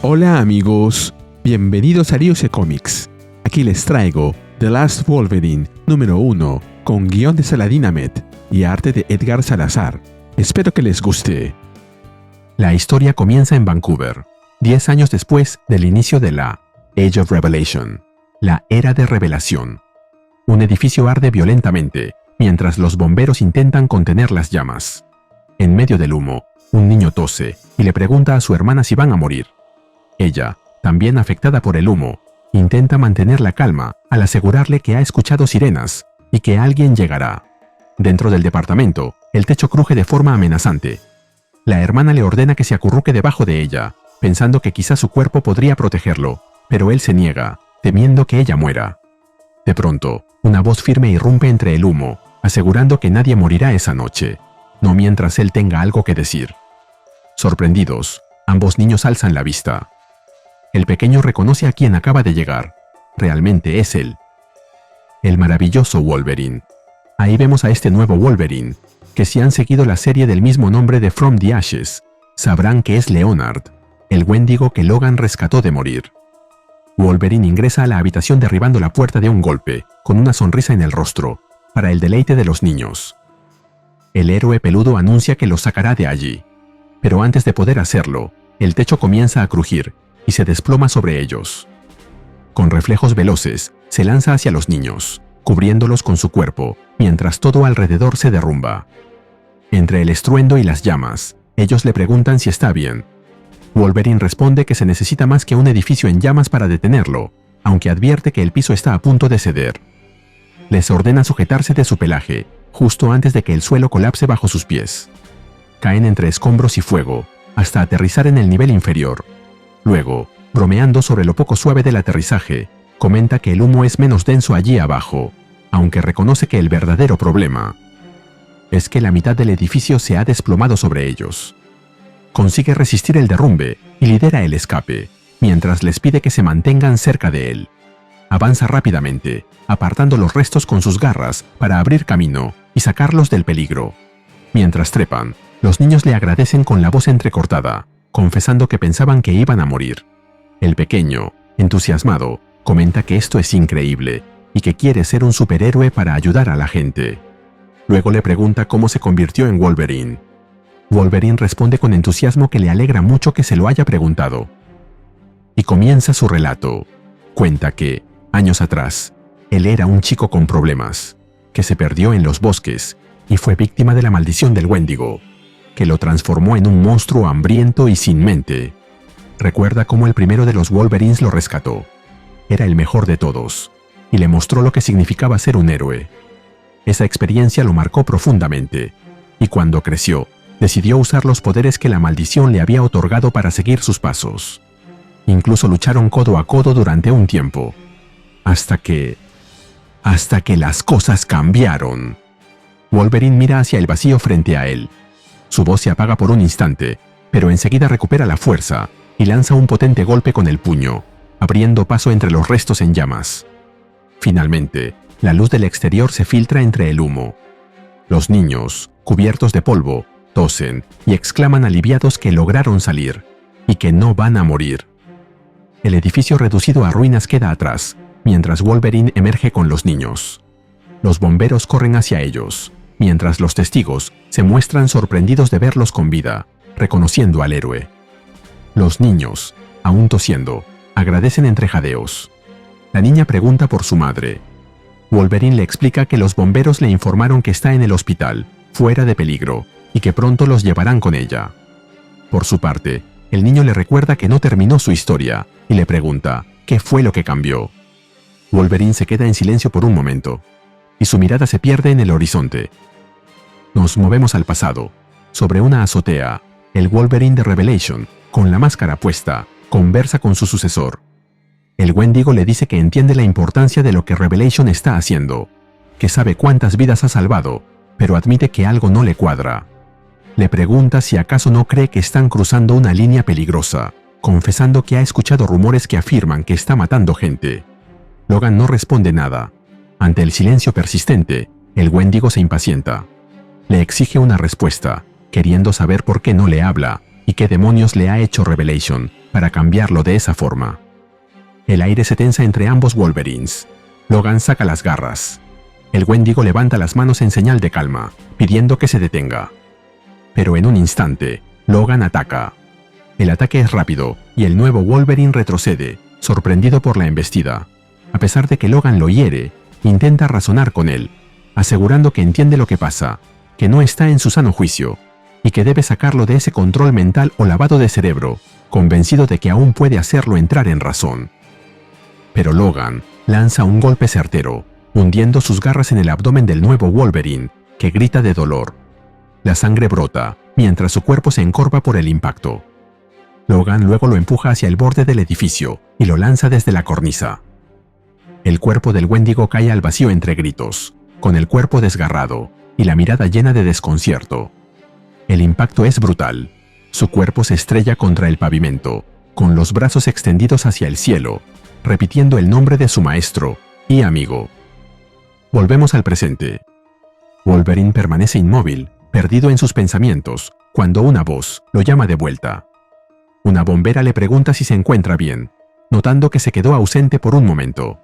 Hola amigos, bienvenidos a Ryusei Comics. Aquí les traigo The Last Wolverine número 1 con guión de Saladin Ahmed y arte de Edgar Salazar. Espero que les guste. La historia comienza en Vancouver, 10 años después del inicio de la Age of Revelation, la Era de Revelación. Un edificio arde violentamente mientras los bomberos intentan contener las llamas. En medio del humo, un niño tose y le pregunta a su hermana si van a morir. Ella, también afectada por el humo, intenta mantener la calma al asegurarle que ha escuchado sirenas y que alguien llegará. Dentro del departamento, el techo cruje de forma amenazante. La hermana le ordena que se acurruque debajo de ella, pensando que quizá su cuerpo podría protegerlo, pero él se niega, temiendo que ella muera. De pronto, una voz firme irrumpe entre el humo, asegurando que nadie morirá esa noche, no mientras él tenga algo que decir. Sorprendidos, ambos niños alzan la vista. El pequeño reconoce a quien acaba de llegar. Realmente es él. El maravilloso Wolverine. Ahí vemos a este nuevo Wolverine, que si han seguido la serie del mismo nombre de From the Ashes, sabrán que es Leonard, el Wendigo que Logan rescató de morir. Wolverine ingresa a la habitación derribando la puerta de un golpe, con una sonrisa en el rostro, para el deleite de los niños. El héroe peludo anuncia que los sacará de allí. Pero antes de poder hacerlo, el techo comienza a crujir y se desploma sobre ellos. Con reflejos veloces, se lanza hacia los niños, cubriéndolos con su cuerpo, mientras todo alrededor se derrumba. Entre el estruendo y las llamas, ellos le preguntan si está bien. Wolverine responde que se necesita más que un edificio en llamas para detenerlo, aunque advierte que el piso está a punto de ceder. Les ordena sujetarse de su pelaje, justo antes de que el suelo colapse bajo sus pies. Caen entre escombros y fuego, hasta aterrizar en el nivel inferior. Luego, bromeando sobre lo poco suave del aterrizaje, comenta que el humo es menos denso allí abajo, aunque reconoce que el verdadero problema es que la mitad del edificio se ha desplomado sobre ellos. Consigue resistir el derrumbe y lidera el escape, mientras les pide que se mantengan cerca de él. Avanza rápidamente, apartando los restos con sus garras para abrir camino y sacarlos del peligro. Mientras trepan, los niños le agradecen con la voz entrecortada, confesando que pensaban que iban a morir. El pequeño, entusiasmado, comenta que esto es increíble y que quiere ser un superhéroe para ayudar a la gente. Luego le pregunta cómo se convirtió en Wolverine. Wolverine responde con entusiasmo que le alegra mucho que se lo haya preguntado. Y comienza su relato. Cuenta que, años atrás, él era un chico con problemas, que se perdió en los bosques y fue víctima de la maldición del Wendigo, que lo transformó en un monstruo hambriento y sin mente. Recuerda cómo el primero de los Wolverines lo rescató. Era el mejor de todos, y le mostró lo que significaba ser un héroe. Esa experiencia lo marcó profundamente, y cuando creció, decidió usar los poderes que la maldición le había otorgado para seguir sus pasos. Incluso lucharon codo a codo durante un tiempo, hasta que las cosas cambiaron. Wolverine mira hacia el vacío frente a él. Su voz se apaga por un instante, pero enseguida recupera la fuerza y lanza un potente golpe con el puño, abriendo paso entre los restos en llamas. Finalmente, la luz del exterior se filtra entre el humo. Los niños, cubiertos de polvo, tosen y exclaman aliviados que lograron salir y que no van a morir. El edificio reducido a ruinas queda atrás, mientras Wolverine emerge con los niños. Los bomberos corren hacia ellos, mientras los testigos se muestran sorprendidos de verlos con vida, reconociendo al héroe. Los niños, aún tosiendo, agradecen entre jadeos. La niña pregunta por su madre. Wolverine le explica que los bomberos le informaron que está en el hospital, fuera de peligro, y que pronto los llevarán con ella. Por su parte, el niño le recuerda que no terminó su historia y le pregunta qué fue lo que cambió. Wolverine se queda en silencio por un momento, y su mirada se pierde en el horizonte. Nos movemos al pasado. Sobre una azotea, el Wolverine de Revelation, con la máscara puesta, conversa con su sucesor. El Wendigo le dice que entiende la importancia de lo que Revelation está haciendo, que sabe cuántas vidas ha salvado, pero admite que algo no le cuadra. Le pregunta si acaso no cree que están cruzando una línea peligrosa, confesando que ha escuchado rumores que afirman que está matando gente. Logan no responde nada. Ante el silencio persistente, el Wendigo se impacienta. Le exige una respuesta, queriendo saber por qué no le habla y qué demonios le ha hecho Revelation para cambiarlo de esa forma. El aire se tensa entre ambos Wolverines. Logan saca las garras. El Wendigo levanta las manos en señal de calma, pidiendo que se detenga. Pero en un instante, Logan ataca. El ataque es rápido y el nuevo Wolverine retrocede, sorprendido por la embestida. A pesar de que Logan lo hiere, intenta razonar con él, asegurando que entiende lo que pasa, que no está en su sano juicio, y que debe sacarlo de ese control mental o lavado de cerebro, convencido de que aún puede hacerlo entrar en razón. Pero Logan lanza un golpe certero, hundiendo sus garras en el abdomen del nuevo Wolverine, que grita de dolor. La sangre brota, mientras su cuerpo se encorva por el impacto. Logan luego lo empuja hacia el borde del edificio y lo lanza desde la cornisa. El cuerpo del Wendigo cae al vacío entre gritos, con el cuerpo desgarrado y la mirada llena de desconcierto. El impacto es brutal. Su cuerpo se estrella contra el pavimento, con los brazos extendidos hacia el cielo, repitiendo el nombre de su maestro y amigo. Volvemos al presente. Wolverine permanece inmóvil, perdido en sus pensamientos, cuando una voz lo llama de vuelta. Una bombera le pregunta si se encuentra bien, notando que se quedó ausente por un momento.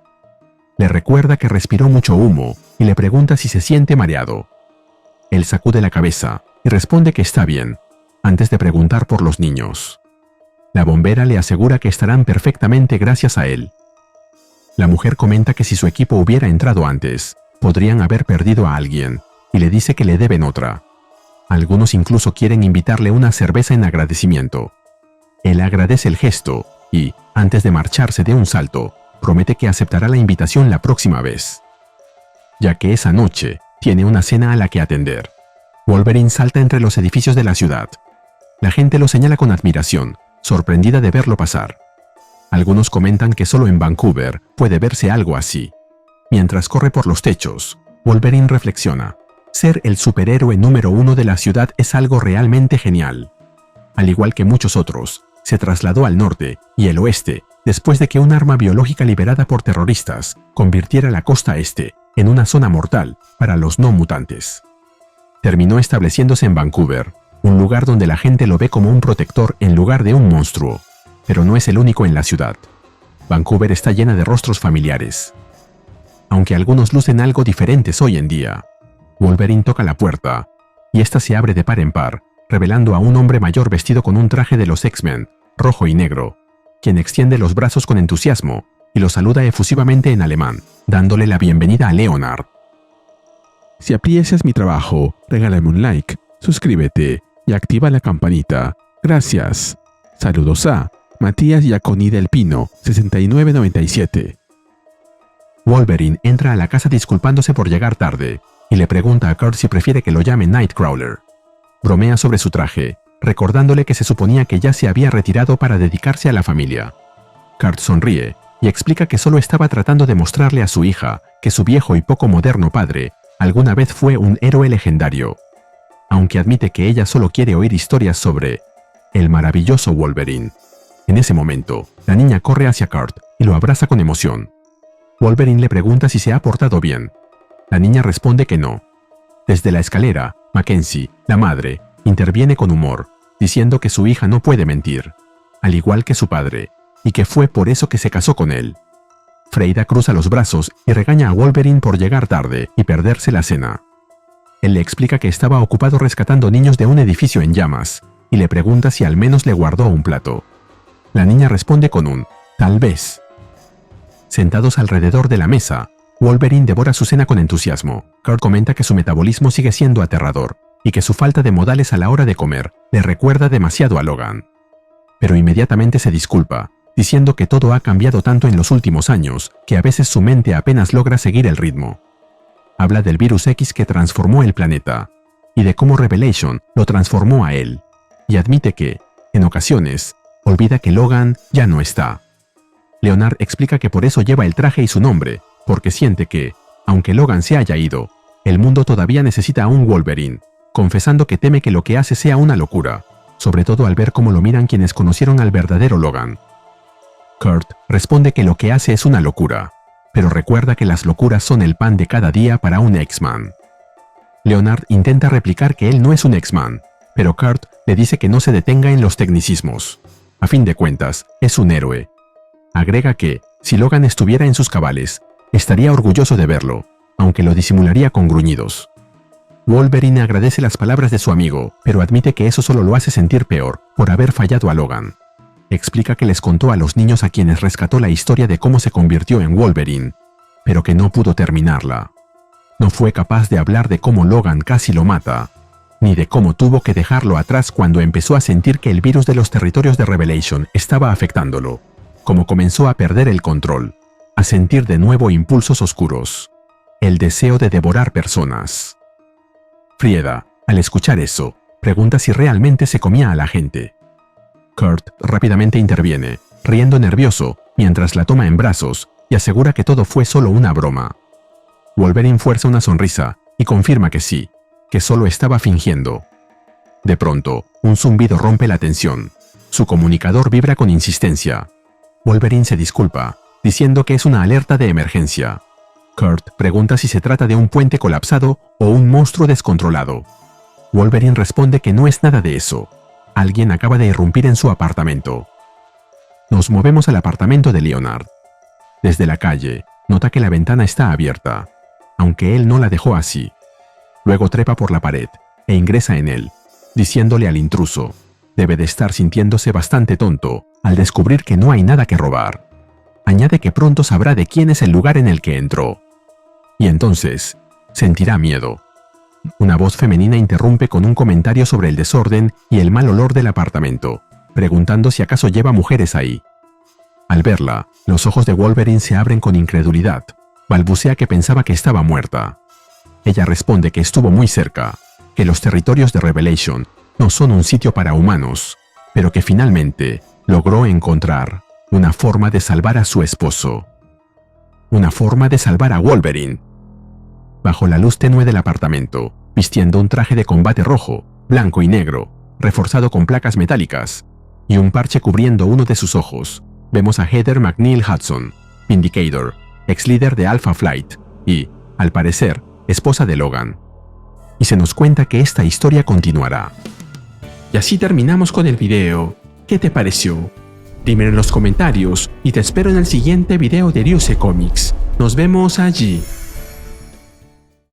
Le recuerda que respiró mucho humo y le pregunta si se siente mareado. Él sacude la cabeza y responde que está bien, antes de preguntar por los niños. La bombera le asegura que estarán perfectamente gracias a él. La mujer comenta que si su equipo hubiera entrado antes, podrían haber perdido a alguien, y le dice que le deben otra. Algunos incluso quieren invitarle una cerveza en agradecimiento. Él agradece el gesto y, antes de marcharse de un salto, promete que aceptará la invitación la próxima vez, ya que esa noche tiene una cena a la que atender. Wolverine salta entre los edificios de la ciudad. La gente lo señala con admiración, sorprendida de verlo pasar. Algunos comentan que solo en Vancouver puede verse algo así. Mientras corre por los techos, Wolverine reflexiona. Ser el superhéroe número 1 de la ciudad es algo realmente genial. Al igual que muchos otros, se trasladó al norte y el oeste después de que un arma biológica liberada por terroristas convirtiera la costa este en una zona mortal para los no mutantes. Terminó estableciéndose en Vancouver, un lugar donde la gente lo ve como un protector en lugar de un monstruo, pero no es el único en la ciudad. Vancouver está llena de rostros familiares. Aunque algunos lucen algo diferentes hoy en día, Wolverine toca la puerta, y esta se abre de par en par, revelando a un hombre mayor vestido con un traje de los X-Men, rojo y negro, quien extiende los brazos con entusiasmo y lo saluda efusivamente en alemán, dándole la bienvenida a Leonard. Si aprecias mi trabajo, regálame un like, suscríbete y activa la campanita. Gracias. Saludos a Matías Giaconi del Pino, 6997. Wolverine entra a la casa disculpándose por llegar tarde y le pregunta a Kurt si prefiere que lo llame Nightcrawler. Bromea sobre su traje, recordándole que se suponía que ya se había retirado para dedicarse a la familia. Kurt sonríe y explica que solo estaba tratando de mostrarle a su hija que su viejo y poco moderno padre alguna vez fue un héroe legendario, aunque admite que ella solo quiere oír historias sobre el maravilloso Wolverine. En ese momento, la niña corre hacia Kurt y lo abraza con emoción. Wolverine le pregunta si se ha portado bien. La niña responde que no. Desde la escalera, Mackenzie, la madre, interviene con humor, diciendo que su hija no puede mentir, al igual que su padre, y que fue por eso que se casó con él. Freida cruza los brazos y regaña a Wolverine por llegar tarde y perderse la cena. Él le explica que estaba ocupado rescatando niños de un edificio en llamas, y le pregunta si al menos le guardó un plato. La niña responde con un «tal vez». Sentados alrededor de la mesa, Wolverine devora su cena con entusiasmo. Kurt comenta que su metabolismo sigue siendo aterrador, y que su falta de modales a la hora de comer le recuerda demasiado a Logan. Pero inmediatamente se disculpa, diciendo que todo ha cambiado tanto en los últimos años que a veces su mente apenas logra seguir el ritmo. Habla del virus X que transformó el planeta, y de cómo Revelation lo transformó a él, y admite que, en ocasiones, olvida que Logan ya no está. Leonard explica que por eso lleva el traje y su nombre, porque siente que, aunque Logan se haya ido, el mundo todavía necesita a un Wolverine, confesando que teme que lo que hace sea una locura, sobre todo al ver cómo lo miran quienes conocieron al verdadero Logan. Kurt responde que lo que hace es una locura, pero recuerda que las locuras son el pan de cada día para un X-Man. Leonard intenta replicar que él no es un X-Man, pero Kurt le dice que no se detenga en los tecnicismos. A fin de cuentas, es un héroe. Agrega que, si Logan estuviera en sus cabales, estaría orgulloso de verlo, aunque lo disimularía con gruñidos. Wolverine agradece las palabras de su amigo, pero admite que eso solo lo hace sentir peor por haber fallado a Logan. Explica que les contó a los niños a quienes rescató la historia de cómo se convirtió en Wolverine, pero que no pudo terminarla. No fue capaz de hablar de cómo Logan casi lo mata, ni de cómo tuvo que dejarlo atrás cuando empezó a sentir que el virus de los territorios de Revelation estaba afectándolo, cómo comenzó a perder el control, a sentir de nuevo impulsos oscuros, el deseo de devorar personas. Frieda, al escuchar eso, pregunta si realmente se comía a la gente. Kurt rápidamente interviene, riendo nervioso, mientras la toma en brazos y asegura que todo fue solo una broma. Wolverine fuerza una sonrisa y confirma que sí, que solo estaba fingiendo. De pronto, un zumbido rompe la tensión. Su comunicador vibra con insistencia. Wolverine se disculpa, diciendo que es una alerta de emergencia. Kurt pregunta si se trata de un puente colapsado o un monstruo descontrolado. Wolverine responde que no es nada de eso. Alguien acaba de irrumpir en su apartamento. Nos movemos al apartamento de Leonard. Desde la calle, nota que la ventana está abierta, aunque él no la dejó así. Luego trepa por la pared e ingresa en él, diciéndole al intruso, debe de estar sintiéndose bastante tonto al descubrir que no hay nada que robar. Añade que pronto sabrá de quién es el lugar en el que entró. Y entonces, sentirá miedo. Una voz femenina interrumpe con un comentario sobre el desorden y el mal olor del apartamento, preguntando si acaso lleva mujeres ahí. Al verla, los ojos de Wolverine se abren con incredulidad. Balbucea que pensaba que estaba muerta. Ella responde que estuvo muy cerca, que los territorios de Revelation no son un sitio para humanos, pero que finalmente logró encontrar una forma de salvar a su esposo. Una forma de salvar a Wolverine. Bajo la luz tenue del apartamento, vistiendo un traje de combate rojo, blanco y negro, reforzado con placas metálicas, y un parche cubriendo uno de sus ojos, vemos a Heather McNeil Hudson, Vindicator, ex líder de Alpha Flight y, al parecer, esposa de Logan. Y se nos cuenta que esta historia continuará. Y así terminamos con el video. ¿Qué te pareció? Dímelo en los comentarios y te espero en el siguiente video de Ryusei Comics. Nos vemos allí.